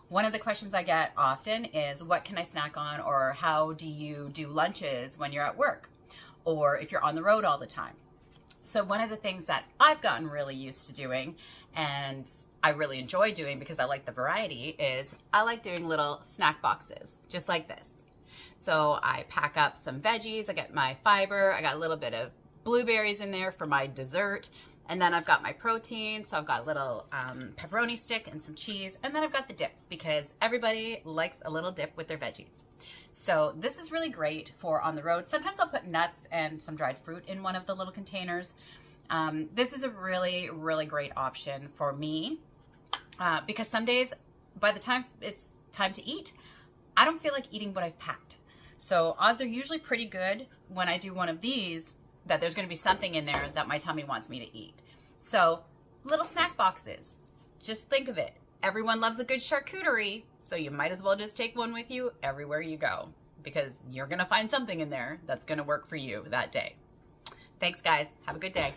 One of the questions I get often is, what can I snack on, or how do you do lunches when you're at work, or if you're on the road all the time? So one of the things that I've gotten really used to doing, and I really enjoy doing because I like the variety, is I like doing little snack boxes, just like this. So I pack up some veggies, I get my fiber, I got a little bit of blueberries in there for my dessert, and then I've got my protein, so I've got a little pepperoni stick and some cheese, and then I've got the dip, because everybody likes a little dip with their veggies. So this is really great for on the road. Sometimes I'll put nuts and some dried fruit in one of the little containers. This is a really, really great option for me because some days, by the time it's time to eat, I don't feel like eating what I've packed. So odds are usually pretty good when I do one of these that there's going to be something in there that my tummy wants me to eat. So little snack boxes, just think of it. Everyone loves a good charcuterie, so you might as well just take one with you everywhere you go, because you're going to find something in there that's going to work for you that day. Thanks, guys. Have a good day.